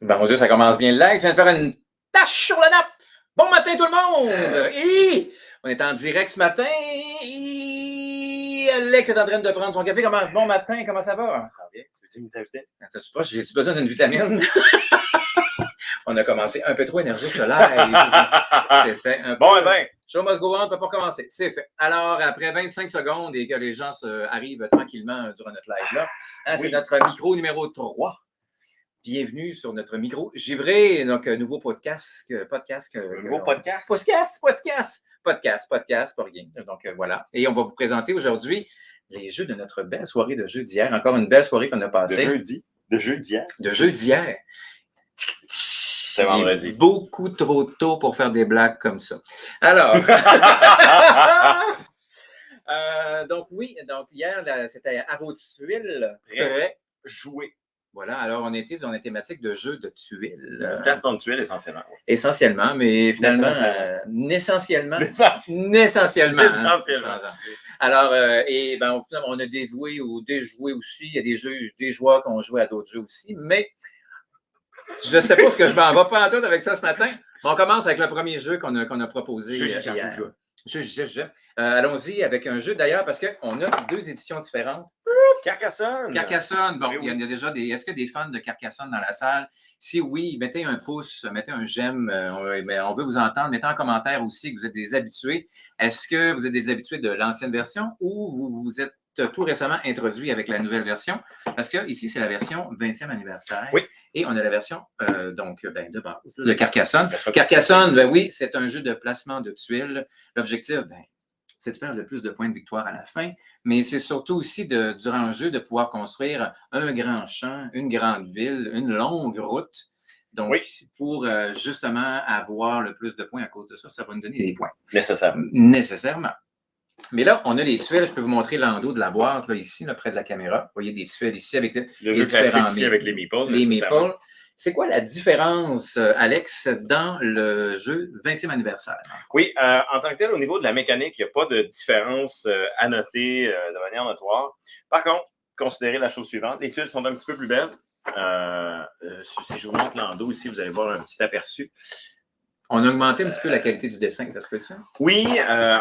Ben, mon Dieu, ça commence bien le live. Tu viens de faire une tache sur la nappe. Bon matin, tout le monde! Et on est en direct ce matin. Et Alex est en train de prendre son café. Bon matin, comment ça va? Ça va bien. Tu veux une vitesse? Ça se passe, j'ai-tu besoin d'une vitamine? On a commencé un peu trop énergique ce live. C'était un peu... Bon matin! Show must go on, on ne peut pas commencer. C'est fait. Alors, après 25 secondes et que les gens arrivent tranquillement durant notre live-là, hein, oui. C'est notre micro numéro 3. Bienvenue sur notre micro givré, donc nouveau podcast. Nouveau podcast? Podcast, pas rien. Donc voilà. Et on va vous présenter aujourd'hui les jeux de notre belle soirée de jeu d'hier. Encore une belle soirée qu'on a passée. De jeu d'hier? De jeu d'hier. C'est vendredi. Beaucoup trop tôt pour faire des blagues comme ça. Alors. Donc hier, c'était à vos tuiles. Prêt, jouer. Voilà, alors on était dans une thématique de jeu de tuiles. Casse-ton de tuiles, essentiellement. Oui. Essentiellement, mais finalement, essentiellement. Alors, on a dévoué ou déjoué aussi. Il y a des joueurs qui ont joué à d'autres jeux aussi, mais je ne sais pas ce que je m'en vais pas en tout avec ça ce matin. On commence avec le premier jeu qu'on a proposé hier. Allons-y avec un jeu d'ailleurs parce qu'on a 2 éditions différentes. Carcassonne! Bon, oui. Il y a déjà est-ce qu'il y a des fans de Carcassonne dans la salle? Si oui, mettez un pouce, mettez un j'aime. On veut vous entendre. Mettez en commentaire aussi que vous êtes des habitués. Est-ce que vous êtes des habitués de l'ancienne version ou vous êtes tout récemment introduit avec la nouvelle version? Parce que ici, c'est la version 20e anniversaire. Oui. Et on a la version de base de Carcassonne. Carcassonne, oui, c'est un jeu de placement de tuiles. L'objectif, c'est de faire le plus de points de victoire à la fin, mais c'est surtout aussi, durant le jeu, de pouvoir construire un grand champ, une grande ville, une longue route. Donc, pour justement avoir le plus de points à cause de ça, ça va nous donner des points. Nécessairement. Mais là, on a les tuiles. Je peux vous montrer l'endos de la boîte, là, ici, là, près de la caméra. Vous voyez des tuiles ici avec le jeu classique ici avec les meeples. Les meeples. C'est quoi la différence, Alex, dans le jeu 20e anniversaire? Oui, en tant que tel, au niveau de la mécanique, il n'y a pas de différence à noter de manière notoire. Par contre, considérez la chose suivante. Les tuiles sont un petit peu plus belles. Si je vous montre l'endos ici, vous allez voir un petit aperçu. On a augmenté un petit peu la qualité du dessin, ça se peut-tu? Oui,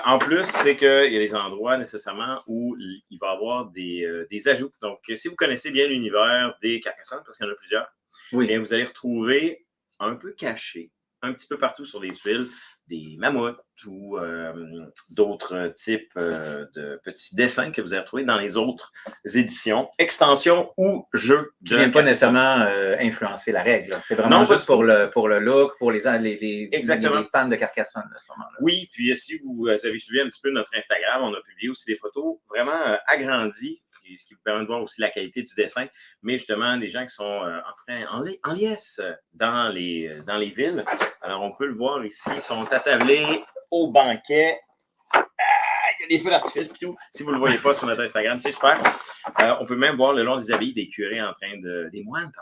en plus, c'est qu'il y a des endroits nécessairement où il va y avoir des ajouts. Donc, si vous connaissez bien l'univers des Carcassonne, parce qu'il y en a plusieurs, bien, vous allez retrouver un peu caché, un petit peu partout sur les tuiles, des mammouths ou d'autres types de petits dessins que vous allez retrouver dans les autres éditions, extensions ou jeux. Qui ne viennent pas nécessairement influencer la règle. C'est vraiment juste pour le look, pour les fans de Carcassonne à ce moment-là. Oui, puis si vous avez suivi un petit peu notre Instagram, on a publié aussi des photos vraiment agrandies, ce qui vous permet de voir aussi la qualité du dessin, mais justement, des gens qui sont en liesse dans les villes. Alors, on peut le voir ici, ils sont attablés au banquet. Il y a des feux d'artifice et tout. Si vous ne le voyez pas sur notre Instagram, c'est super. On peut même voir le long des habits des curés des moines,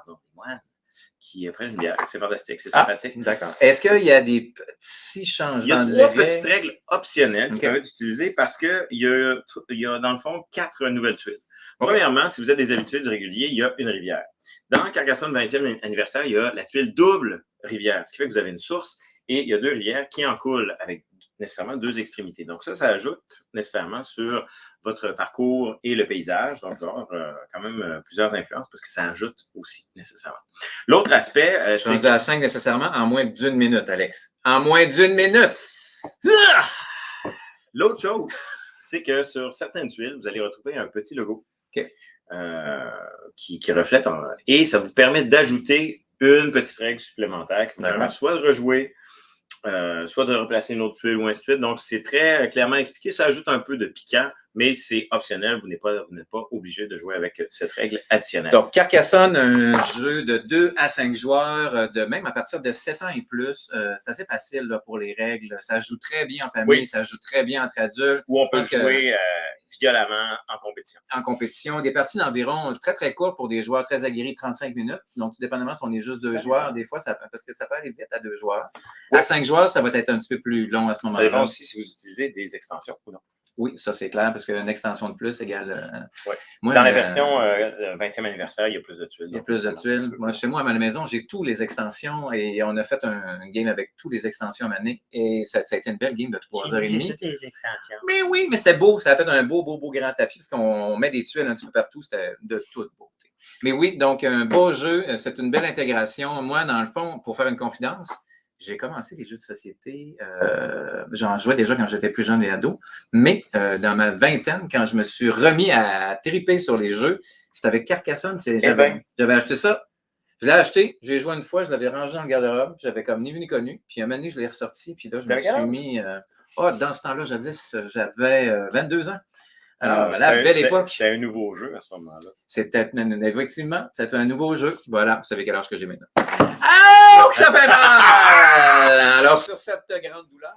qui prennent une bière. C'est fantastique, c'est sympathique. D'accord. Est-ce qu'il y a des petits changements? Il y a 3 petites règles optionnelles qui peuvent être utilisées parce qu'il y a, dans le fond, 4 nouvelles tuiles. Premièrement, si vous êtes des habitués du régulier, il y a une rivière. Dans Carcassonne 20e anniversaire, il y a la tuile double rivière, ce qui fait que vous avez une source et il y a 2 rivières qui en coulent avec nécessairement 2 extrémités. Donc ça ajoute nécessairement sur votre parcours et le paysage. Donc, quand même plusieurs influences parce que ça ajoute aussi nécessairement. L'autre aspect... je suis rendu à 5 nécessairement en moins d'1 minute, Alex. En moins d'1 minute! L'autre chose, c'est que sur certaines tuiles, vous allez retrouver un petit logo qui reflète et ça vous permet d'ajouter une petite règle supplémentaire qui vous permet soit de rejouer, soit de replacer une autre tuile ou ainsi de suite. Donc, c'est très clairement expliqué. Ça ajoute un peu de piquant, mais c'est optionnel. Vous n'êtes pas obligé de jouer avec cette règle additionnelle. Donc, Carcassonne, un jeu de 2 à 5 joueurs, même à partir de 7 ans et plus. C'est assez facile là, pour les règles. Ça joue très bien en famille, ça joue très bien entre adultes. Ou on peut jouer violemment en compétition. En compétition. Des parties d'environ très, très courtes pour des joueurs très aguerris, 35 minutes. Donc, tout dépendamment si on est juste 2 joueurs, des fois, parce que ça peut aller vite à 2 joueurs. À 5 joueurs, ça va être un petit peu plus long à ce moment-là. Ça dépend aussi si vous utilisez des extensions ou non. Oui, ça c'est clair, parce parce qu'une extension de plus égale. Ouais. Moi, Dans la version 20e anniversaire, il y a plus de tuiles. Il y a plus de tuiles. Moi, chez moi, à ma maison, j'ai tous les extensions et on a fait un game avec tous les extensions à maner. Et ça a été une belle game de 3h30. Toutes les extensions. Mais oui, mais c'était beau. Ça a fait un beau grand tapis parce qu'on met des tuiles un petit peu partout. C'était de toute beauté. Mais oui, donc un beau jeu. C'est une belle intégration. Moi, dans le fond, pour faire une confidence, j'ai commencé les jeux de société. J'en jouais déjà quand j'étais plus jeune et ado. Mais dans ma vingtaine, quand je me suis remis à triper sur les jeux, c'était avec Carcassonne. J'avais acheté ça. Je l'ai acheté, j'ai joué une fois, je l'avais rangé dans le garde-robe. J'avais comme ni vu ni connu. Puis un moment donné, je l'ai ressorti. Puis là, je me suis mis. Dans ce temps-là, jadis, j'avais 22 ans. Alors, à la belle époque. C'était un nouveau jeu à ce moment-là. C'était effectivement, c'était un nouveau jeu. Voilà, vous savez quel âge que j'ai maintenant. Ah, que ça fait mal! Alors, sur cette grande douleur,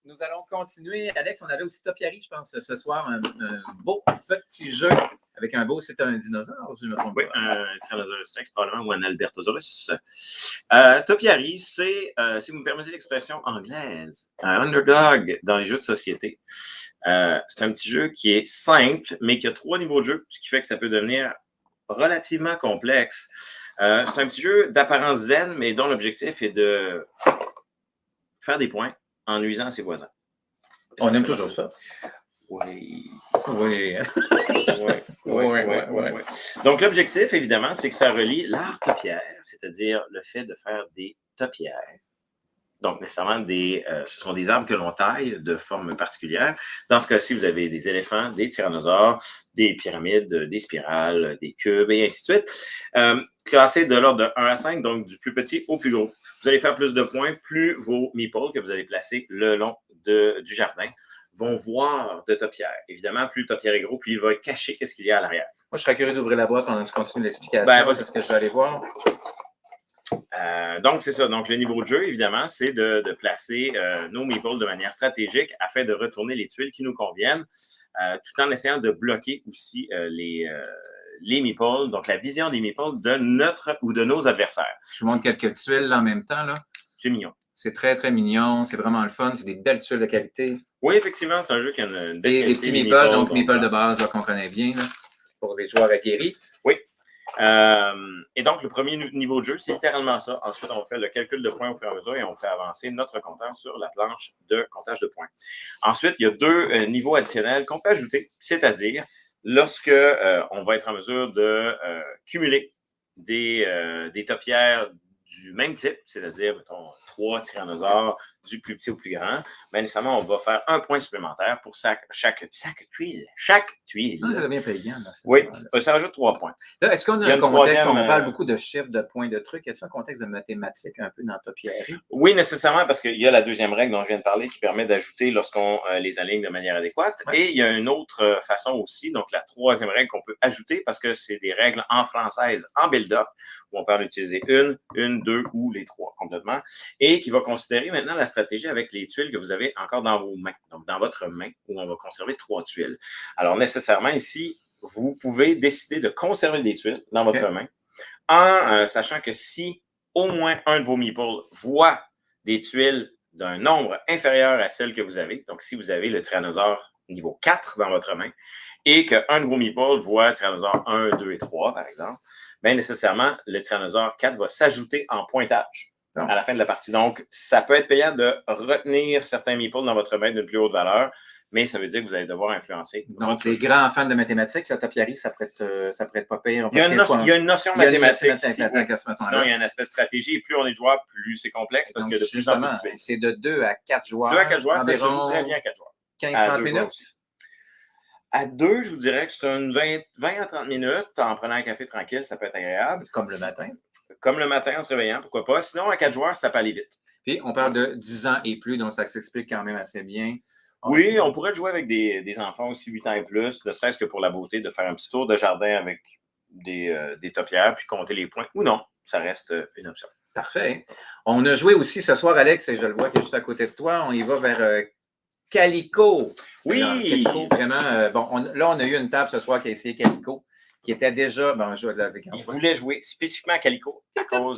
nous allons continuer. Alex, on avait aussi Topiary, je pense, ce soir, un beau petit jeu avec un beau, c'est un dinosaure, si je me trompe pas. Oui, un Tyrannosaurus Rex, probablement, ou un Albertosaurus. Topiary, c'est, si vous me permettez l'expression anglaise, un underdog dans les jeux de société. C'est un petit jeu qui est simple, mais qui a 3 niveaux de jeu, ce qui fait que ça peut devenir relativement complexe. C'est un petit jeu d'apparence zen, mais dont l'objectif est de faire des points en nuisant à ses voisins. On aime toujours ça. Oui. Oui. Oui. Donc, l'objectif, évidemment, c'est que ça relie l'art topiaire, c'est-à-dire le fait de faire des topiaires. Donc, nécessairement, ce sont des arbres que l'on taille de forme particulière. Dans ce cas-ci, vous avez des éléphants, des tyrannosaures, des pyramides, des spirales, des cubes, et ainsi de suite. Classés de l'ordre de 1 à 5, donc du plus petit au plus gros. Vous allez faire plus de points, plus vos meeples que vous allez placer le long du jardin vont voir de topiaire. Évidemment, plus le topiaire est gros, plus il va cacher qu'est-ce qu'il y a à l'arrière. Moi, je serais curieux d'ouvrir la boîte pendant que tu continues l'explication. C'est ce que je vais aller voir. Donc, c'est ça. Donc, le niveau de jeu, évidemment, c'est de placer nos meeples de manière stratégique afin de retourner les tuiles qui nous conviennent, tout en essayant de bloquer aussi les meeples, donc la vision des meeples de notre ou de nos adversaires. Je vous montre quelques tuiles en même temps, là. C'est mignon. C'est très, très mignon. C'est vraiment le fun. C'est des belles tuiles de qualité. Oui, effectivement, c'est un jeu qui a une belle qualité. Des petits meeples, donc meeples de base, qu'on connaît bien, là, pour des joueurs aguerris. Oui. Et donc, le premier niveau de jeu, c'est littéralement ça. Ensuite, on fait le calcul de points au fur et à mesure et on fait avancer notre compteur sur la planche de comptage de points. Ensuite, il y a 2 niveaux additionnels qu'on peut ajouter, c'est-à-dire lorsque on va être en mesure de cumuler des topiaires du même type, c'est-à-dire, mettons, 3 tyrannosaures du plus petit au plus grand, bien nécessairement, on va faire 1 point supplémentaire pour chaque tuile. Chaque tuile. Ah, ça devient payant. Oui, ça rajoute 3 points. Là, est-ce qu'on a un contexte, on parle beaucoup de chiffres, de points, de trucs, est-ce un contexte de mathématiques un peu dans Topiary? Oui, nécessairement, parce qu'il y a la 2e règle dont je viens de parler qui permet d'ajouter lorsqu'on les aligne de manière adéquate. Ouais. Et il y a une autre façon aussi, donc la 3e règle qu'on peut ajouter, parce que c'est des règles en française, en build-up, où on peut en utiliser une, 2 ou les 3 complètement, et qui va considérer maintenant la stratégie avec les tuiles que vous avez encore dans vos mains, donc dans votre main, où on va conserver 3 tuiles. Alors, nécessairement, ici, vous pouvez décider de conserver des tuiles dans votre main, en sachant que si au moins un de vos meeples voit des tuiles d'un nombre inférieur à celle que vous avez, donc si vous avez le tyrannosaure niveau 4 dans votre main, et qu'un de vos meeples voit tyrannosaure 1, 2 et 3, par exemple, bien nécessairement, le tyrannosaure 4 va s'ajouter en pointage à la fin de la partie. Donc, ça peut être payant de retenir certains meeples dans votre main d'une plus haute valeur, mais ça veut dire que vous allez devoir influencer. Donc, les grands fans de mathématiques, le Topiary, ça pourrait être pas pire. Il y a une notion mathématique. Sinon, il y a un aspect de stratégie. Et plus on est de joueurs, plus c'est complexe parce que de plus en plus. C'est de 2 à 4 joueurs. 2 à 4 joueurs, ça se joue très bien à 4 joueurs. 15-30 minutes. À 2, je vous dirais que c'est une 20 à 30 minutes. En prenant un café tranquille, ça peut être agréable. Comme le matin. Comme le matin en se réveillant, pourquoi pas. Sinon, à 4 joueurs, ça peut aller vite. Puis, on parle de 10 ans et plus, donc ça s'explique quand même assez bien. Oui, on pourrait jouer avec des enfants aussi 8 ans et plus, ne serait-ce que pour la beauté, de faire un petit tour de jardin avec des topiaires, puis compter les points. Ou non, ça reste une option. Parfait. On a joué aussi ce soir, Alex, et je le vois qui est juste à côté de toi. On y va vers Calico. Oui! Alors, Calico, vraiment. Là, on a eu une table ce soir qui a essayé Calico, qui était déjà. Bon, je vais avec Il voulait jouer spécifiquement à Calico à cause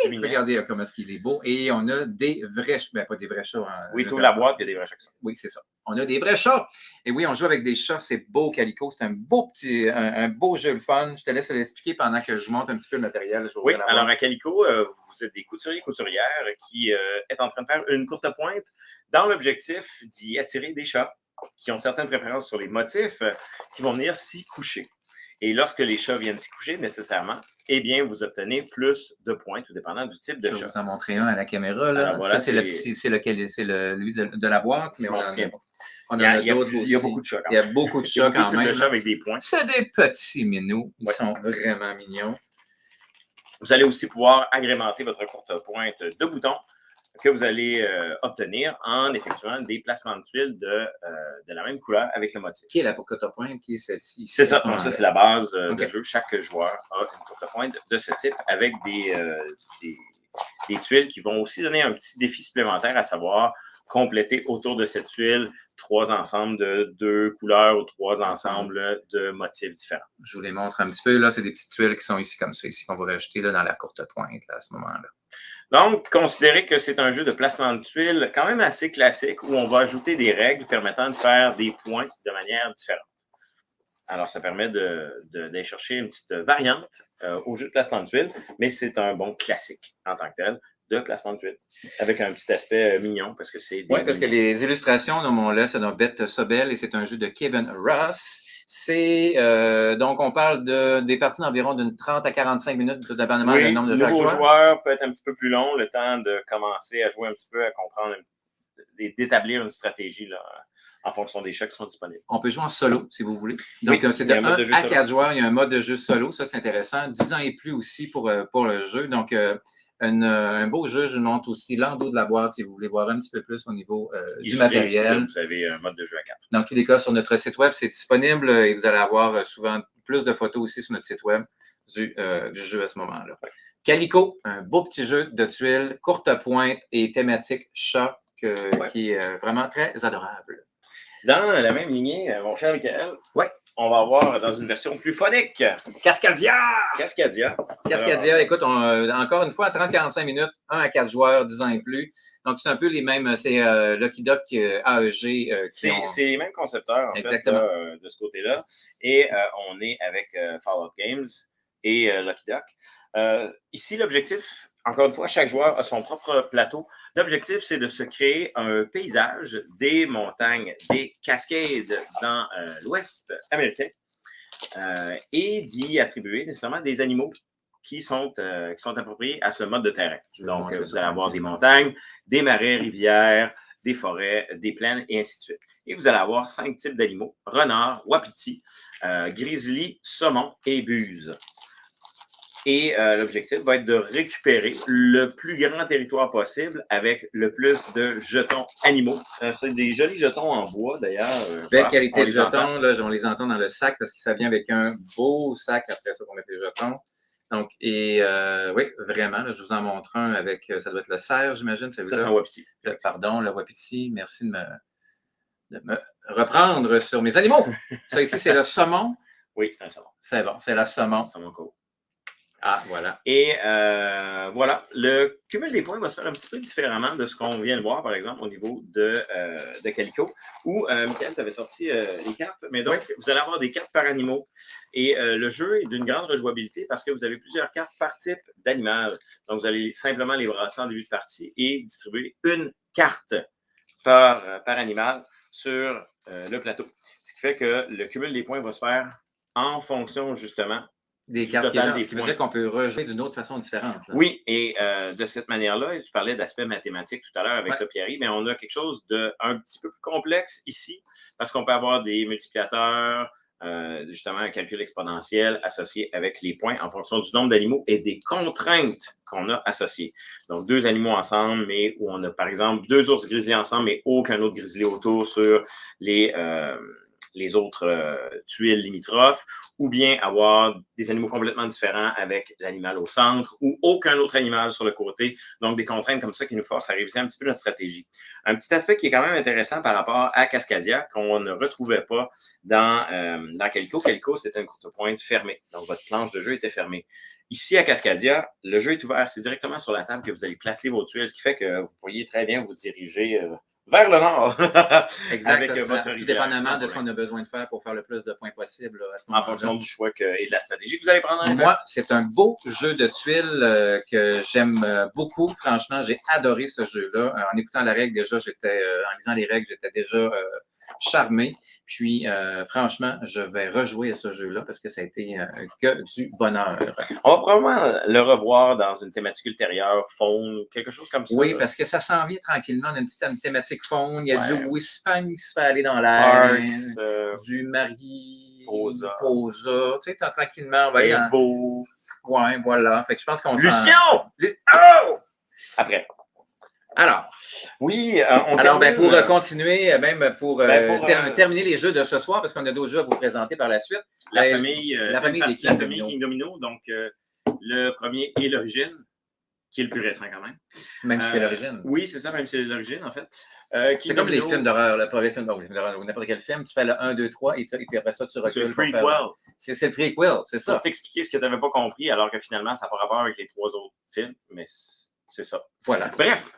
du mignon. Regardez comment est-ce qu'il est beau. Et on a des vrais chats. Ben, pas des vrais chats. Hein, oui, tout la boîte, il y a des vrais chats. Oui, c'est ça. On a des vrais chats. Et oui, on joue avec des chats. C'est beau, Calico. C'est un beau petit, un beau jeu le fun. Je te laisse l'expliquer pendant que je monte un petit peu le matériel. Oui, alors à Calico, vous êtes des couturiers, couturières qui est en train de faire une courte pointe dans l'objectif d'y attirer des chats qui ont certaines préférences sur les motifs qui vont venir s'y coucher. Et lorsque les chats viennent s'y coucher, nécessairement, eh bien, vous obtenez plus de points, tout dépendant du type de chat. Je vais vous en montrer un à la caméra. Là. Alors, voilà, ça, c'est le petit, c'est lui de la boîte, mais on en a d'autres aussi. Il y a beaucoup de chats. Il y a beaucoup de chats quand même. De chats avec des points. C'est des petits minous. Ils sont vraiment mignons. Vous allez aussi pouvoir agrémenter votre courte pointe de boutons que vous allez obtenir en effectuant des placements de tuiles de la même couleur avec le motif. Qui est la courte pointe? Qui est celle-ci? C'est ça. Donc, ça, c'est la base de jeu. Chaque joueur a une courte pointe de ce type avec des tuiles qui vont aussi donner un petit défi supplémentaire, à savoir compléter autour de cette tuile 3 ensembles de 2 couleurs ou 3 ensembles de motifs différents. Je vous les montre un petit peu. Là, c'est des petites tuiles qui sont ici comme ça, ici qu'on va rajouter là, dans la courte pointe là, à ce moment-là. Donc, considérez que c'est un jeu de placement de tuiles quand même assez classique où on va ajouter des règles permettant de faire des points de manière différente. Alors, ça permet d'aller chercher une petite variante au jeu de placement de tuiles, mais c'est un bon classique en tant que tel de placement de tuiles, avec un petit aspect mignon, parce que c'est des oui, parce que les illustrations, nommons-le, c'est dans Bette Sobel et c'est un jeu de Kevin Ross. C'est donc on parle des parties d'environ d'une 30 à 45 minutes, dépendamment du nombre de chaque joueur. Le nouveau joueur peut être un petit peu plus long, le temps de commencer à jouer un petit peu, à comprendre, d'établir une stratégie là, en fonction des chats qui sont disponibles. On peut jouer en solo, si vous voulez. Donc, c'est de 1 à 4 joueurs. Il y a un mode de jeu solo. Ça, c'est intéressant. 10 ans et plus aussi pour le jeu. Donc, un beau jeu. Je vous montre aussi l'endos de la boîte si vous voulez voir un petit peu plus au niveau du matériel. Ici, vous avez un mode de jeu à 4. Dans tous les cas, sur notre site web, c'est disponible et vous allez avoir souvent plus de photos aussi sur notre site web du jeu à ce moment-là. Ouais. Calico, un beau petit jeu de tuiles, courte pointe et thématique chat qui est vraiment très adorable. Dans la même lignée, mon cher Michael, on va avoir dans une version plus phonique. Cascadia! Cascadia. Cascadia, écoute, encore une fois, 30-45 minutes, 1 à 4 joueurs, 10 ans et plus. Donc, c'est un peu les mêmes, c'est Lucky Duck, AEG. C'est les mêmes concepteurs, en exactement. Fait, de ce côté-là. Et on est avec Fallout Games et Lucky Duck. Ici, l'objectif, encore une fois, chaque joueur a son propre plateau. L'objectif, c'est de se créer un paysage des montagnes, des cascades dans l'Ouest américain et d'y attribuer nécessairement des animaux qui sont appropriés à ce mode de terrain. Donc, vous allez avoir des montagnes, des marais, rivières, des forêts, des plaines et ainsi de suite. Et vous allez avoir 5 types d'animaux: renard, wapiti, grizzly, saumon et buse. Et l'objectif va être de récupérer le plus grand territoire possible avec le plus de jetons animaux. C'est des jolis jetons en bois, d'ailleurs. Belle qualité de jetons. Là, on les entend dans le sac parce que ça vient avec un beau sac après ça qu'on met les jetons. Donc, oui, vraiment, là, je vous en montre un avec, ça doit être le cerf, j'imagine. Ça, c'est un wapiti. Pardon, le wapiti. Merci de me reprendre sur mes animaux. Ça ici, c'est le saumon. Oui, c'est un saumon. C'est bon, c'est le saumon. Saumon court. Ah, voilà. Et voilà, le cumul des points va se faire un petit peu différemment de ce qu'on vient de voir, par exemple, au niveau de Calico, où, Michael, tu avais sorti les cartes, mais donc, vous allez avoir des cartes par animaux. Et le jeu est d'une grande rejouabilité parce que vous avez plusieurs cartes par type d'animal. Donc, vous allez simplement les brasser en début de partie et distribuer une carte par animal sur le plateau. Ce qui fait que le cumul des points va se faire en fonction, justement, des cartes ce qui veut dire qu'on peut rejouer d'une autre façon différente. Là. Oui, et de cette manière-là, tu parlais d'aspect mathématique tout à l'heure avec toi, Pierre, mais on a quelque chose d'un petit peu plus complexe ici, parce qu'on peut avoir des multiplicateurs, justement un calcul exponentiel associé avec les points en fonction du nombre d'animaux et des contraintes qu'on a associées. Donc, 2 animaux ensemble, mais où on a, par exemple, 2 ours grizzly ensemble, mais aucun autre grizzly autour sur les les autres tuiles limitrophes, ou bien avoir des animaux complètement différents avec l'animal au centre ou aucun autre animal sur le côté. Donc, des contraintes comme ça qui nous forcent à réviser un petit peu notre stratégie. Un petit aspect qui est quand même intéressant par rapport à Cascadia, qu'on ne retrouvait pas dans Calico. Calico, c'est un courte-pointe fermé. Donc, votre planche de jeu était fermée. Ici, à Cascadia, le jeu est ouvert. C'est directement sur la table que vous allez placer vos tuiles, ce qui fait que vous pourriez très bien vous diriger vers le nord. Exact. Avec Là, votre tout rivière, dépendamment sans de ce problème. qu'on a besoin de faire pour faire le plus de points possible là, à ce En moment-là. fonction du choix et de la stratégie que vous allez prendre en Moi, c'est un beau jeu de tuiles que j'aime beaucoup. Franchement, j'ai adoré ce jeu-là. En écoutant la règle, déjà, en lisant les règles, j'étais déjà charmé. Puis, franchement, je vais rejouer à ce jeu-là parce que ça a été que du bonheur. On va probablement le revoir dans une thématique ultérieure, faune, ou quelque chose comme ça. Oui, là. parce que ça s'en vient tranquillement. On a une petite thématique faune. Il y a Ouais. du Whispan qui se fait aller dans l'air. Parks, Du Mariposa. Posa. Tu sais, tranquillement, on va aller dans... Evo. Ouais, voilà. Fait que je pense qu'on Lucion! Oh! Après. Alors, oui, on alors termine, pour continuer, même pour terminer les jeux de ce soir, parce qu'on a d'autres jeux à vous présenter par la suite. La famille des King Domino, donc le premier et l'origine, qui est le plus récent quand même. Même si c'est l'origine. Oui, c'est ça, même si c'est l'origine, en fait. C'est comme les films d'horreur, le premier film d'horreur, ou n'importe quel film, tu fais le 1, 2, 3, et puis après ça, tu recules. C'est le prequel. C'est le prequel, c'est ça. Pour t'expliquer ce que tu n'avais pas compris, alors que finalement, ça n'a pas rapport avec les 3 autres films, mais c'est ça. Voilà. Bref,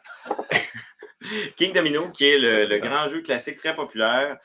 King Domino, qui est le grand jeu classique très populaire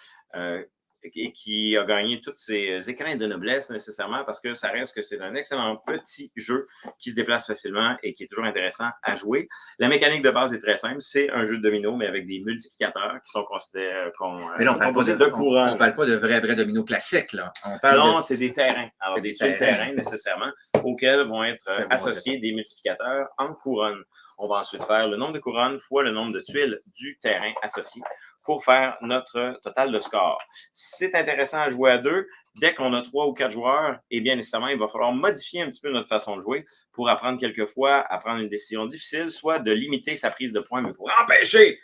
et qui a gagné tous ses écrins de noblesse nécessairement parce que ça reste que c'est un excellent petit jeu qui se déplace facilement et qui est toujours intéressant à jouer. La mécanique de base est très simple. C'est un jeu de domino, mais avec des multiplicateurs qui sont considérés mais là, on composés de couronnes. On ne parle pas de vrais domino classiques. Là. Non, c'est des terrains. Alors, des tuiles terrains nécessairement auxquels vont être associés des multiplicateurs en couronnes. On va ensuite faire le nombre de couronnes fois le nombre de tuiles du terrain associé pour faire notre total de score. C'est intéressant à jouer à 2. Dès qu'on a 3 ou 4 joueurs, eh bien, nécessairement, il va falloir modifier un petit peu notre façon de jouer pour apprendre quelquefois à prendre une décision difficile, soit de limiter sa prise de points, mais pour empêcher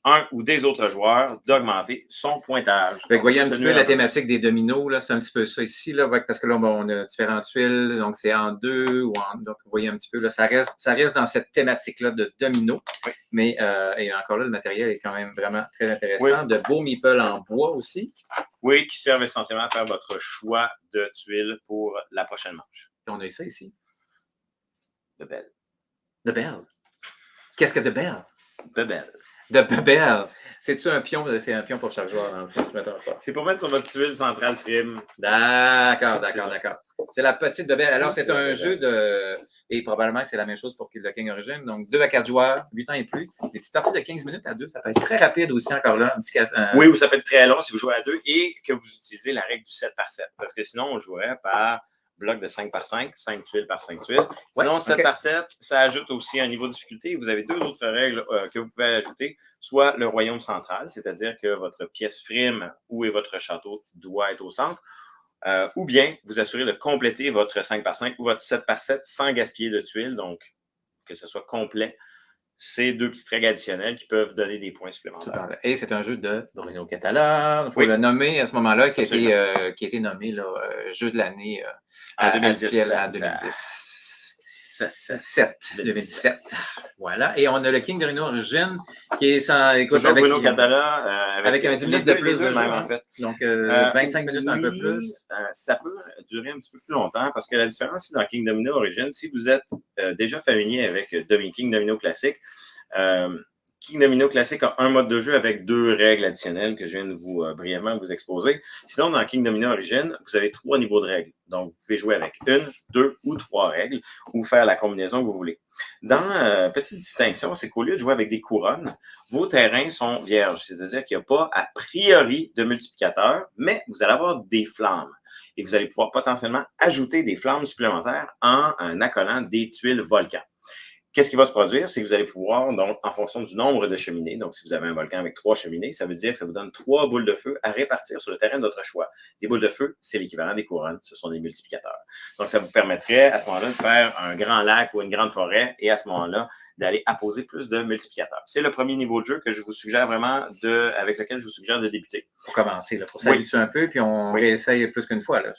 un ou des autres joueurs d'augmenter son pointage. Vous voyez un petit peu la thématique des dominos, là, c'est un petit peu ça ici, là, parce que là, on a différentes tuiles, donc c'est en 2 ou en... Donc, vous voyez un petit peu, là, ça reste dans cette thématique-là de domino, oui. Mais et encore là, le matériel est quand même vraiment très intéressant. Oui. De beaux meeples en bois aussi. Oui, qui servent essentiellement à faire votre choix de tuiles pour la prochaine manche. Et on a eu ça ici. De Belle. De Belle. Qu'est-ce que de Belle? De Belle. De Belle. C'est-tu un pion? C'est un pion pour chaque joueur dans le film. C'est pour mettre sur votre tuile centrale film. D'accord. C'est la petite de Belle. Alors, c'est un jeu de... Et probablement que c'est la même chose pour le King Origin. Donc, 2 à 4 joueurs, 8 ans et plus. Des petites parties de 15 minutes à 2, ça peut être très rapide aussi encore là. Oui, ou ça peut être très long si vous jouez à 2 et que vous utilisez la règle du 7 par 7. Parce que sinon, on jouerait par bloc de 5 par 5, 5 tuiles par 5 tuiles. Sinon, 7 par 7, ça ajoute aussi un niveau de difficulté. Vous avez 2 autres règles que vous pouvez ajouter, soit le royaume central, c'est-à-dire que votre pièce frime où est votre château doit être au centre, ou bien vous assurez de compléter votre 5 par 5 ou votre 7 par 7 sans gaspiller de tuiles, donc que ce soit complet. C'est 2 petites règles additionnelles qui peuvent donner des points supplémentaires. Et c'est un jeu de Bruno Catala. Il faut le nommer à ce moment-là, qui a été nommé là, jeu de l'année en 2017. 2017. Voilà. Et on a le King de Bruno Origin qui est sans. Écoute, avec Bruno Catala. Avec un 10 minutes de plus de jeu, même, en fait. Donc, 25 minutes un peu plus. Ça peut durer un petit peu plus longtemps parce que la différence ici dans King Domino Origin, si vous êtes déjà familier avec King Domino Classique, King Domino Classique a un mode de jeu avec 2 règles additionnelles que je viens de vous brièvement vous exposer. Sinon, dans King Domino Origin, vous avez 3 niveaux de règles. Donc, vous pouvez jouer avec 1, 2 ou 3 règles ou faire la combinaison que vous voulez. Dans petite distinction, c'est qu'au lieu de jouer avec des couronnes, vos terrains sont vierges. C'est-à-dire qu'il n'y a pas a priori de multiplicateur, mais vous allez avoir des flammes. Et vous allez pouvoir potentiellement ajouter des flammes supplémentaires en accolant des tuiles volcans. Qu'est-ce qui va se produire? C'est que vous allez pouvoir, donc, en fonction du nombre de cheminées, donc si vous avez un volcan avec 3 cheminées, ça veut dire que ça vous donne 3 boules de feu à répartir sur le terrain de votre choix. Les boules de feu, c'est l'équivalent des couronnes, ce sont des multiplicateurs. Donc, ça vous permettrait à ce moment-là de faire un grand lac ou une grande forêt et à ce moment-là, d'aller apposer plus de multiplicateurs. C'est le premier niveau de jeu que je vous suggère vraiment avec lequel je vous suggère de débuter. Pour commencer, là, pour s'habituer un peu, puis on réessaye plus qu'une fois. Là.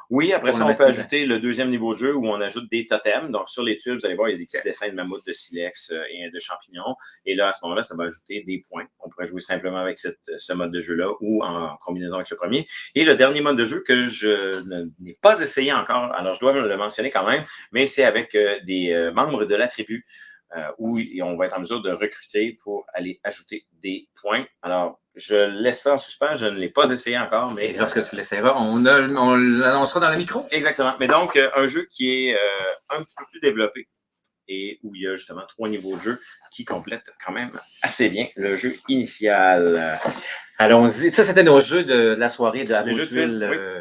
Oui, après ça, on peut ajouter le deuxième niveau de jeu où on ajoute des totems. Donc, sur les tuiles, vous allez voir, il y a des petits dessins de mammouth, de silex et de champignons. Et là, à ce moment-là, ça va ajouter des points. On pourrait jouer simplement avec ce mode de jeu-là ou en combinaison avec le premier. Et le dernier mode de jeu que je n'ai pas essayé encore, alors je dois le mentionner quand même, mais c'est avec des membres de la tribu où on va être en mesure de recruter pour aller ajouter des points. Alors, je laisse ça en suspens, je ne l'ai pas essayé encore. Mais et lorsque tu l'essaieras, on l'annoncera dans le micro. Exactement. Mais donc, un jeu qui est un petit peu plus développé et où il y a justement 3 niveaux de jeu qui complètent quand même assez bien le jeu initial. Allons-y. Ça, c'était nos jeux de la soirée de Les jeux de tuiles,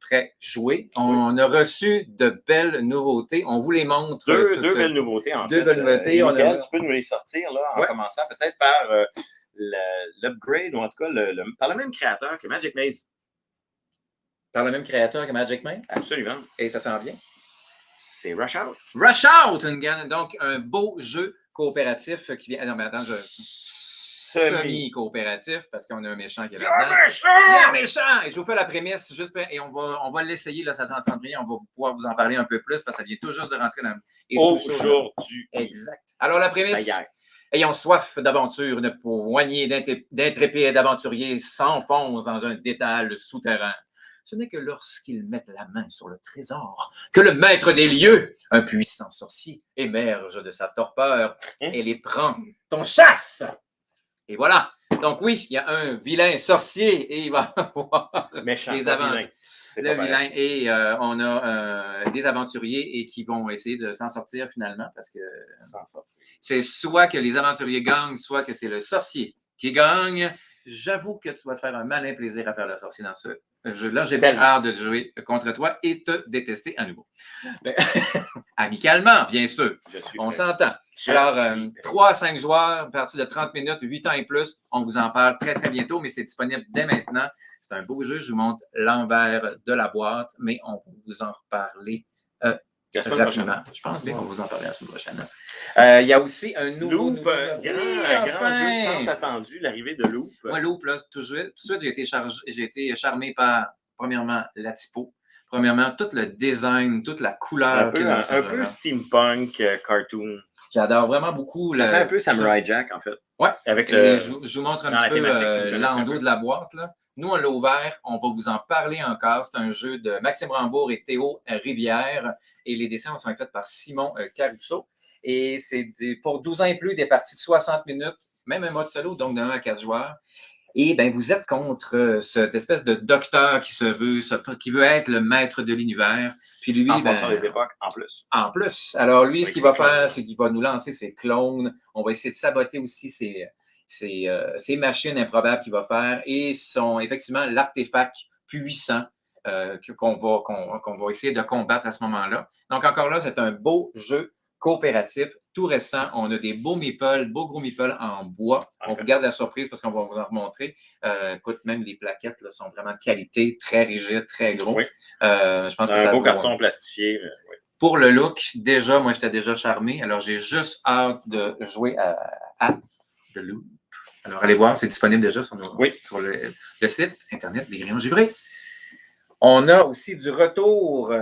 prêts joués. On a reçu de belles nouveautés. On vous les montre. Deux belles nouveautés, en fait. Deux belles nouveautés. Michael, tu peux nous les sortir là, en commençant peut-être par l'upgrade, ou en tout cas par le même créateur que Magic Maze. Par le même créateur que Magic Maze? Absolument. Et ça s'en vient? C'est Rush Out. Rush Out! Donc, un beau jeu coopératif qui vient... Non, mais attends, semi-coopératif, parce qu'on a un méchant qui est là-dedans. Il y a un méchant! Et je vous fais la prémisse, et on va l'essayer, là, ça s'entend bien, on va pouvoir vous en parler un peu plus, parce que ça vient tout juste de rentrer dans... Aujourd'hui. Exact. Alors, la prémisse... Ayant soif d'aventure, une poignée d'intrépides aventuriers s'enfoncent dans un dédale souterrain. Ce n'est que lorsqu'ils mettent la main sur le trésor que le maître des lieux, un puissant sorcier, émerge de sa torpeur et les prend en chasse. Et voilà. Donc oui, il y a un vilain sorcier et il va avoir des aventures. Le vilain et on a des aventuriers et qui vont essayer de s'en sortir finalement parce que c'est soit que les aventuriers gagnent, soit que c'est le sorcier qui gagne. J'avoue que tu vas te faire un malin plaisir à faire le sorcier dans ce jeu-là. J'ai bien hâte de jouer contre toi et te détester à nouveau. Amicalement, bien sûr. On s'entend. Alors, 3 à 5 joueurs, à partir de 30 minutes, 8 ans et plus. On vous en parle très, très bientôt, mais c'est disponible dès maintenant. C'est un beau jeu. Je vous montre l'envers de la boîte, mais on va vous en reparler rapidement. Je pense bien qu'on va vous en parler la semaine prochaine. Il y a aussi un nouveau... Loop, grand jeu tant attendu, l'arrivée de Loop. Moi, Loop, là, tout de suite, j'ai été charmé par, premièrement, la typo. Premièrement, tout le design, toute la couleur. Un peu steampunk, cartoon. J'adore vraiment beaucoup. Ça fait un peu Samurai Jack, en fait. Oui. Je vous montre un petit peu l'endos de la boîte. Là. Nous, on l'a ouvert. On va vous en parler encore. C'est un jeu de Maxime Rambourg et Théo Rivière. Et les dessins sont faits par Simon Caruso. Et c'est pour 12 ans et plus, des parties de 60 minutes, même un mode solo, donc de 1 à 4 joueurs. Et bien, vous êtes contre cette espèce de docteur qui veut être le maître de l'univers. Puis lui, en fonction des époques, en plus. En plus. Alors, lui, ce qu'il va faire, c'est qu'il va nous lancer ses clones. On va essayer de saboter aussi ces machines improbables qu'il va faire. Et effectivement, l'artefact puissant qu'on va essayer de combattre à ce moment-là. Donc, encore là, c'est un beau jeu coopératif, tout récent. On a des beaux gros meeples en bois. Okay. On vous garde la surprise parce qu'on va vous en remontrer. Écoute, même les plaquettes là, sont vraiment de qualité, très rigides, très gros. Oui. Je pense que un beau carton plastifié. Oui. Pour le look, déjà, moi, j'étais déjà charmé. Alors, j'ai juste hâte de jouer à The Loop. Alors, allez voir, c'est disponible déjà sur le site Internet des Grillons Givrés. On a aussi du retour,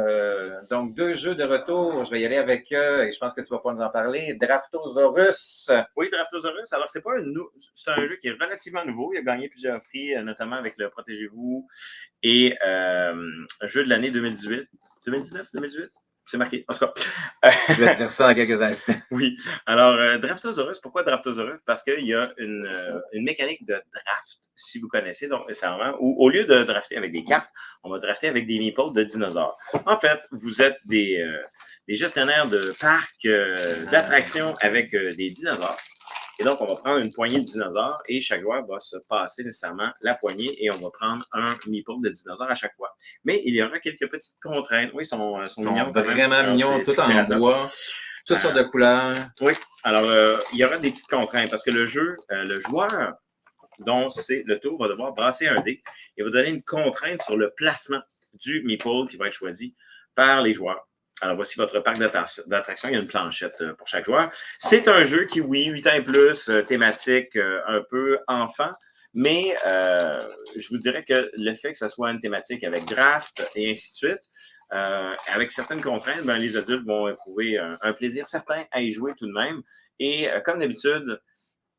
donc 2 jeux de retour. Je vais y aller avec eux et je pense que tu vas pas nous en parler. Draftosaurus. Oui, Draftosaurus. Alors, c'est un jeu qui est relativement nouveau. Il a gagné plusieurs prix, notamment avec le Protégez-vous et un jeu de l'année 2018. 2019, 2018? C'est marqué. En tout cas. Je vais te dire ça en quelques instants. Oui. Alors, Draftosaurus, pourquoi Draftosaurus? Parce qu'il y a une mécanique de draft, si vous connaissez, donc nécessairement, où au lieu de drafter avec des cartes, on va drafter avec des meeples de dinosaures. En fait, vous êtes des gestionnaires de parcs d'attractions avec des dinosaures. Et donc, on va prendre une poignée de dinosaures et chaque joueur va se passer nécessairement la poignée et on va prendre un meeple de dinosaures à chaque fois. Mais il y aura quelques petites contraintes. Oui, ils sont mignons. Vraiment mignons, tout en bois, toutes sortes de couleurs. Oui, alors il y aura des petites contraintes parce que le jeu, le joueur dont c'est le tour va devoir brasser un dé et va donner une contrainte sur le placement du meeple qui va être choisi par les joueurs. Alors, voici votre parc d'attractions. Il y a une planchette pour chaque joueur. C'est un jeu qui, oui, 8 ans et plus, thématique un peu enfant, mais je vous dirais que le fait que ça soit une thématique avec draft et ainsi de suite, avec certaines contraintes, ben, les adultes vont éprouver un plaisir certain à y jouer tout de même. Et comme d'habitude,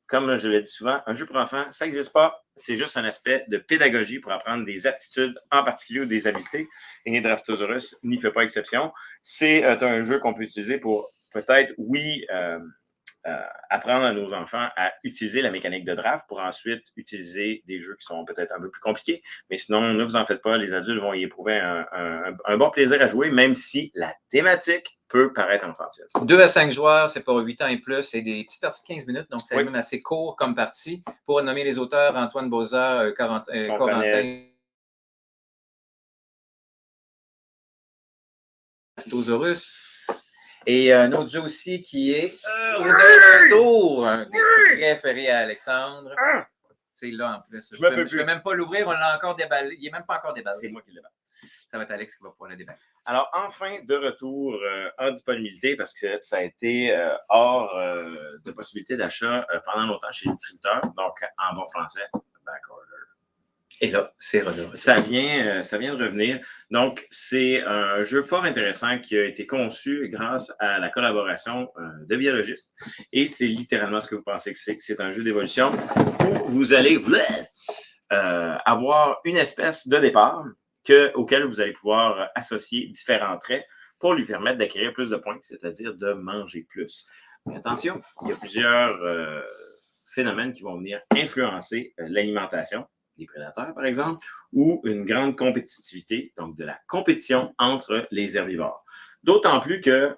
comme je le dis souvent, un jeu pour enfants, ça n'existe pas. C'est juste un aspect de pédagogie pour apprendre des aptitudes, en particulier ou des habiletés. Et Draftosaurus n'y fait pas exception. C'est un jeu qu'on peut utiliser pour peut-être, oui, apprendre à nos enfants à utiliser la mécanique de draft pour ensuite utiliser des jeux qui sont peut-être un peu plus compliqués. Mais sinon, ne vous en faites pas, les adultes vont y éprouver un bon plaisir à jouer, même si la thématique peut paraître enfantine. 2 à 5 joueurs, c'est pour 8 ans et plus. C'est des petites parties de 15 minutes, donc c'est même assez court comme partie. Pour nommer les auteurs, Antoine Boza, Corentin Draftosaurus. Et un autre jeu aussi qui est de retour, un des préférés à Alexandre. C'est là en plus. Je ne peux même pas l'ouvrir, on l'a encore déballé. Il n'est même pas encore déballé. C'est moi qui le déballe. Ça va être Alex qui va pouvoir le déballer. Alors, enfin, de retour en disponibilité, parce que ça a été hors de possibilité d'achat pendant longtemps chez les distributeurs. Donc, en bon français, backorder. Et là, c'est redevenu. Ça vient de revenir. Donc, c'est un jeu fort intéressant qui a été conçu grâce à la collaboration de biologistes. Et c'est littéralement ce que vous pensez que c'est. C'est un jeu d'évolution où vous allez avoir une espèce de départ auquel vous allez pouvoir associer différents traits pour lui permettre d'acquérir plus de points, c'est-à-dire de manger plus. Mais attention, il y a plusieurs phénomènes qui vont venir influencer l'alimentation des prédateurs, par exemple, ou une grande compétitivité, donc de la compétition entre les herbivores. D'autant plus que,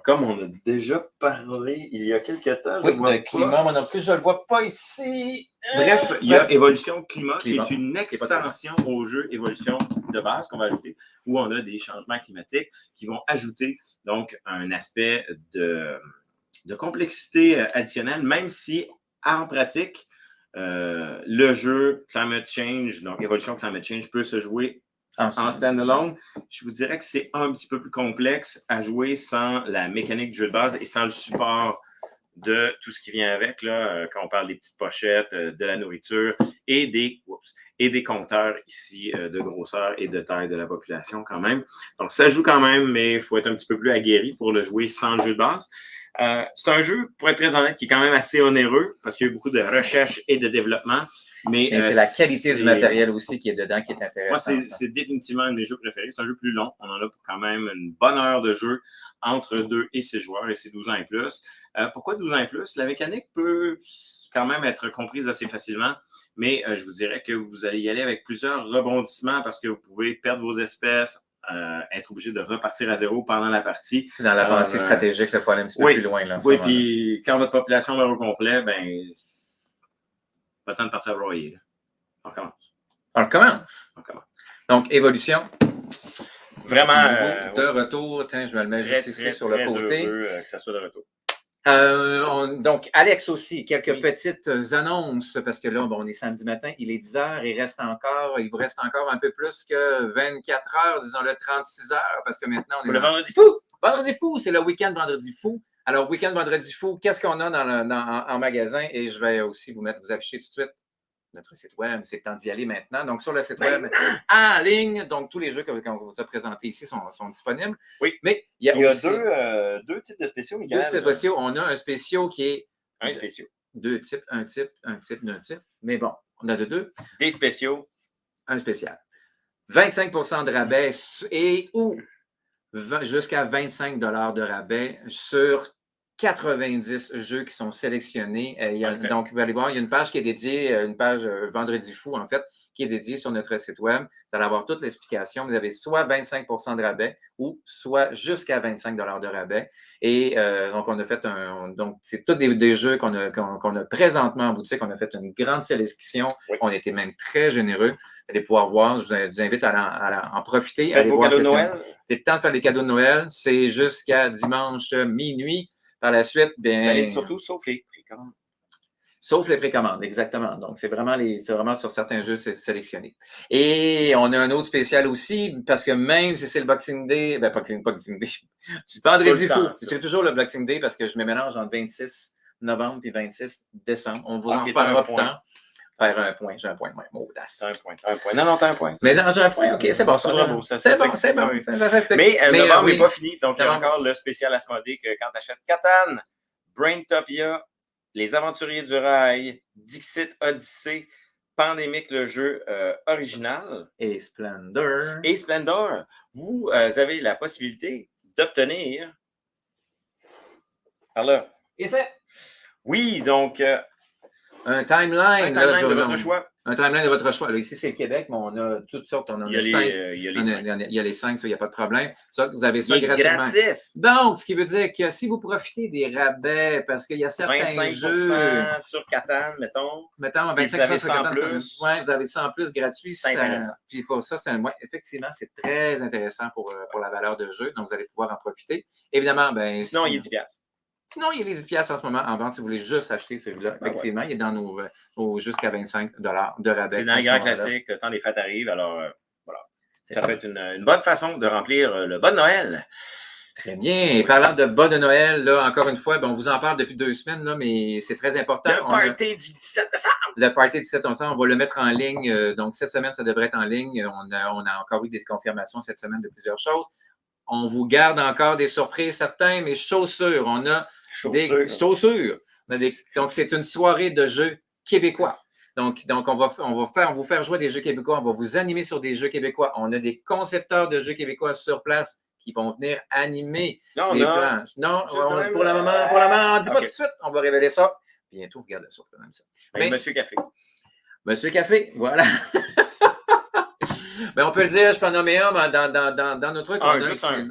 comme on a déjà parlé il y a quelques temps, le climat, moi non plus, je ne le vois pas ici. Bref, il y a Évolution Climat, qui est une extension au jeu Évolution de base qu'on va ajouter, où on a des changements climatiques qui vont ajouter donc un aspect de complexité additionnelle, même si en pratique, le jeu Climate Change, donc Évolution Climate Change, peut se jouer en standalone. Je vous dirais que c'est un petit peu plus complexe à jouer sans la mécanique du jeu de base et sans le support de tout ce qui vient avec, là, quand on parle des petites pochettes, de la nourriture et des compteurs ici de grosseur et de taille de la population quand même. Donc, ça joue quand même, mais il faut être un petit peu plus aguerri pour le jouer sans le jeu de base. C'est un jeu, pour être très honnête, qui est quand même assez onéreux parce qu'il y a eu beaucoup de recherche et de développement. Mais c'est la qualité du matériel aussi qui est dedans qui est intéressante. Moi, c'est définitivement un de mes jeux préférés. C'est un jeu plus long. On en a pour quand même une bonne heure de jeu entre 2 et 6 joueurs et c'est 12 ans et plus. Pourquoi 12 ans et plus? La mécanique peut quand même être comprise assez facilement, mais je vous dirais que vous allez y aller avec plusieurs rebondissements parce que vous pouvez perdre vos espèces, être obligé de repartir à zéro pendant la partie. C'est dans la pensée stratégique, il faut aller un petit peu plus loin. Là, oui, puis quand votre population meurt au complet, ben pas le temps de partir à broyer. On commence. On commence. Donc, évolution. Vraiment. De retour. Tiens, je vais le mettre juste ici sur le côté. Heureux que ça soit de retour. Donc, Alex aussi, quelques petites annonces, parce que là, on est samedi matin, il est 10 heures, il vous reste encore un peu plus que 24 heures, disons-le 36 heures, parce que maintenant, on est le Vendredi fou! Vendredi fou, c'est le week-end Vendredi fou. Alors, week-end Vendredi fou, qu'est-ce qu'on a en magasin? Et je vais aussi vous afficher tout de suite notre site web. C'est le temps d'y aller maintenant. Donc, sur le site web, en ligne, donc tous les jeux qu'on vous a présentés ici sont disponibles. Oui. Mais il y a aussi deux types de spéciaux, Miguel. Deux types spéciaux. On a un spéciaux qui est... Un spéciaux. Deux types, un type. Mais bon, on a de deux. Des spéciaux. Un spécial. 25 de rabais ou jusqu'à 25 de rabais sur 90 jeux qui sont sélectionnés. Donc, vous allez voir, il y a une page qui est dédiée, une page Vendredi fou, en fait, qui est dédiée sur notre site web. Vous allez avoir toute l'explication. Vous avez soit 25 de rabais ou soit jusqu'à 25 de rabais. Et donc, on a fait donc, c'est tous des jeux qu'on a présentement en boutique. On a fait une grande sélection. Oui. On était même très généreux. Vous allez pouvoir voir. Je vous invite à en profiter. Faites vos cadeaux de Noël. C'est le temps de faire les cadeaux de Noël. C'est jusqu'à dimanche minuit. Par la suite, bien. Surtout, sauf les précommandes. Sauf les précommandes, exactement. Donc, c'est vraiment sur certains jeux sélectionnés. Et on a un autre spécial aussi, parce que même si c'est le Boxing Day, Boxing Day, vendredi fou, c'est toujours le Boxing Day parce que je me mélange entre 26 novembre et 26 décembre. On vous en reparlera plus tard. Faire un point, j'ai un point, ouais, audace. T'as un point. Non, t'as un point. Mais non, j'ai un point, ok, c'est bon. C'est bon, c'est bon. Mais novembre n'est pas fini, donc il y a encore le spécial Asmodée que quand tu achètes Catan, Braintopia, Les Aventuriers du Rail, Dixit Odyssey, Pandémique, le jeu original. Et Splendor. Vous avez la possibilité d'obtenir. Par là. Et c'est. Oui, donc. Un timeline de votre choix. Un timeline de votre choix. Là, ici, c'est le Québec, mais on a toutes sortes. On en a 5. Il y a les 5. Ça, il n'y a pas de problème. Ça, vous avez ça gratuitement. Gratis. Donc, ce qui veut dire que si vous profitez des rabais, parce qu'il y a certains 25% jeux. sur Catan, mettons. Mettons, 25% sur Catan. Plus. Oui, vous avez ça en plus gratuit. C'est intéressant. Puis pour ça, effectivement, c'est très intéressant pour la valeur de jeu. Donc, vous allez pouvoir en profiter. Évidemment, sinon, il est 10$. Sinon, il est 10$ en ce moment en vente si vous voulez juste acheter celui-là. Effectivement, il est dans nos jusqu'à 25$ de rabais. C'est dans les grands classiques, le temps des fêtes arrive. Alors, voilà. Ça peut être une bonne façon de remplir le bas de Noël. Très bien. Et parlant de bas de Noël, là, encore une fois, on vous en parle depuis 2 semaines, là, mais c'est très important. Le party du 17 décembre. Le party du 17 décembre, on va le mettre en ligne. Donc, cette semaine, ça devrait être en ligne. On a encore eu des confirmations cette semaine de plusieurs choses. On vous garde encore des surprises, certains, mais chaussures. On a des chaussures. Donc, c'est une soirée de jeux québécois. Donc on va vous faire jouer des jeux québécois. On va vous animer sur des jeux québécois. On a des concepteurs de jeux québécois sur place qui vont venir animer les planches. Non, pour le moment, on ne dit pas tout de suite. On va révéler ça. Bientôt, vous gardez ça. Même ça. Mais Monsieur Café. Monsieur Café, voilà. Ben, on peut le dire, je peux en nommer un dans nos trucs. Juste un.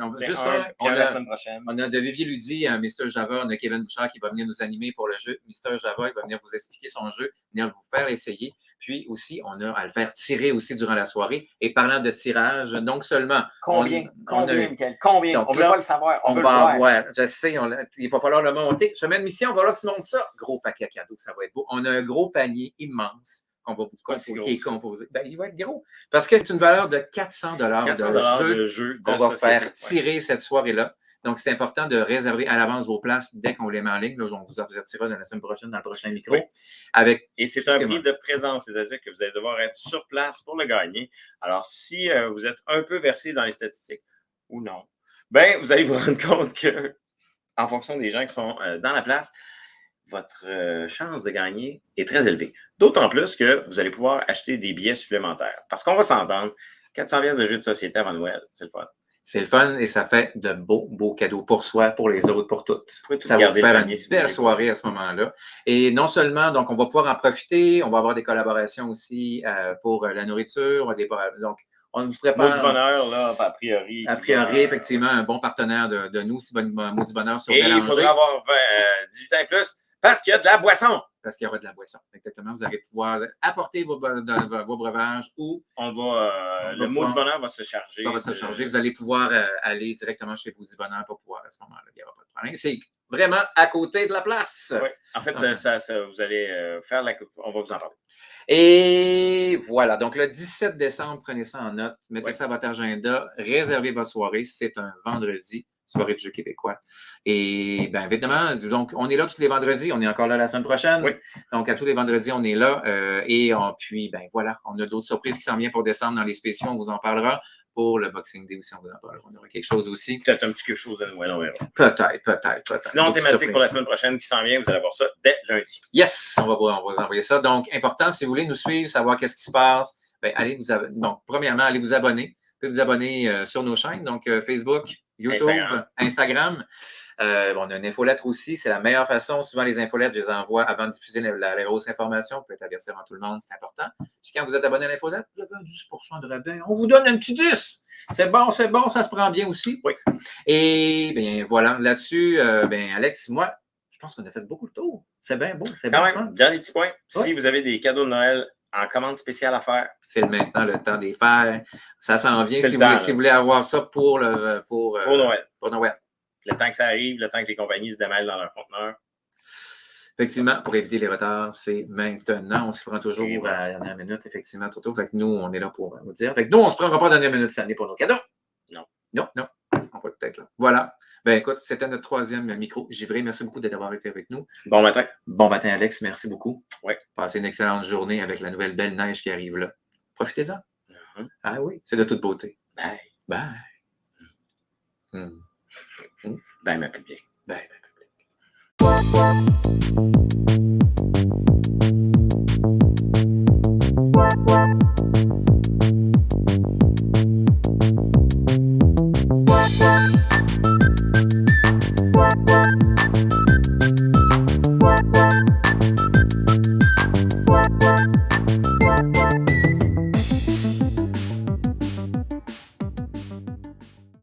La semaine prochaine. On a de Vivier Ludi, Mr. Java, on a Kevin Bouchard qui va venir nous animer pour le jeu. Mr. Java, il va venir vous expliquer son jeu, venir vous faire essayer. Puis aussi, on a à le faire tirer aussi durant la soirée. Et parlant de tirage, donc seulement. Combien? Donc, on ne peut pas le savoir. On va en voir. Je sais, il va falloir le monter. Semaine mission, on va voir que tu montes ça. Gros paquet à cadeaux, ça va être beau. On a un gros panier immense. On va vous qui est composé. Ben, il va être gros. Parce que c'est une valeur de 400$ de jeu qu'on va faire tirer cette soirée-là. Donc, c'est important de réserver à l'avance vos places dès qu'on les met en ligne. Là, on vous avertira dans la semaine prochaine, dans le prochain micro. Oui. Et c'est un prix de présence, c'est-à-dire que vous allez devoir être sur place pour le gagner. Alors, si vous êtes un peu versé dans les statistiques ou non, ben, vous allez vous rendre compte que, en fonction des gens qui sont dans la place, votre chance de gagner est très élevée. D'autant plus que vous allez pouvoir acheter des billets supplémentaires. Parce qu'on va s'entendre, 400$ de jeux de société avant Noël, c'est le fun. C'est le fun et ça fait de beaux cadeaux pour soi, pour les autres, pour toutes. Ça va faire une belle soirée à ce moment-là. Et non seulement, donc, on va pouvoir en profiter, on va avoir des collaborations aussi pour la nourriture. Donc, on vous prépare. Maudit Bonheur, là, a priori. A priori, effectivement, un bon partenaire de nous, c'est Maudit Bonheur sur Bélanger. Et il faudra avoir 18 ans et plus parce qu'il y a de la boisson. Parce qu'il y aura de la boisson. Exactement. Vous allez pouvoir apporter vos breuvages ou. Le Maudit Bonheur va se charger. Vous allez pouvoir aller directement chez Maudit Bonheur pour pouvoir à ce moment-là. Il n'y aura pas de problème. C'est vraiment à côté de la place. Oui. En fait, vous allez faire on va vous en parler. Et voilà. Donc, le 17 décembre, prenez ça en note. Mettez ça à votre agenda. Réservez votre soirée. C'est un vendredi. Soirée de jeux québécois. Et bien évidemment, donc on est là tous les vendredis, on est encore là la semaine prochaine. Oui. Donc à tous les vendredis, on est là. Puis ben voilà, on a d'autres surprises qui s'en viennent pour décembre dans les spéciaux, on vous en parlera. Pour le Boxing Day aussi, on vous en parlera. On aura quelque chose aussi. Peut-être un petit quelque chose de Noël, on verra. Peut-être. Sinon, thématique pour la semaine prochaine qui s'en vient, vous allez voir ça dès lundi. Yes, on va vous envoyer ça. Donc, important, si vous voulez nous suivre, savoir qu'est-ce qui se passe, ben allez vous abonner. Donc, premièrement, allez vous abonner. Vous pouvez vous abonner sur nos chaînes, donc Facebook, YouTube, Instagram. On a une infolettre aussi, c'est la meilleure façon. Souvent, les infolettres, je les envoie avant de diffuser la grosse information. Vous pouvez être averti avant tout le monde, c'est important. Puis quand vous êtes abonné à l'infolettre, vous avez un 10% de rabais. On vous donne un petit 10. C'est bon, ça se prend bien aussi. Oui. Et bien voilà, là-dessus, Alex, moi, je pense qu'on a fait beaucoup de tours. C'est bien beau, c'est bien fun. Dernier petit point, si vous avez des cadeaux de Noël en commande spéciale à faire. C'est maintenant le temps des fêtes. Ça s'en vient si vous voulez avoir ça pour Noël. Pour Noël. Le temps que ça arrive, le temps que les compagnies se démêlent dans leur conteneur. Effectivement, pour éviter les retards, c'est maintenant. On s'y prend toujours Et voilà. à la dernière minute, effectivement, Toto. Fait que nous, on est là pour vous dire. Fait que nous, on ne se prendra pas à la dernière minute cette année pour nos cadeaux. Non. Non. On va peut-être là. Voilà. Ben écoute, c'était notre troisième micro. Givré, merci beaucoup d'avoir été avec nous. Bon matin. Bon matin, Alex. Merci beaucoup. Oui. Passez une excellente journée avec la nouvelle belle neige qui arrive là. Profitez-en. Mhm. Ah oui, c'est de toute beauté. Bye. Bye. Bye, ma public. Bye, bye, bye.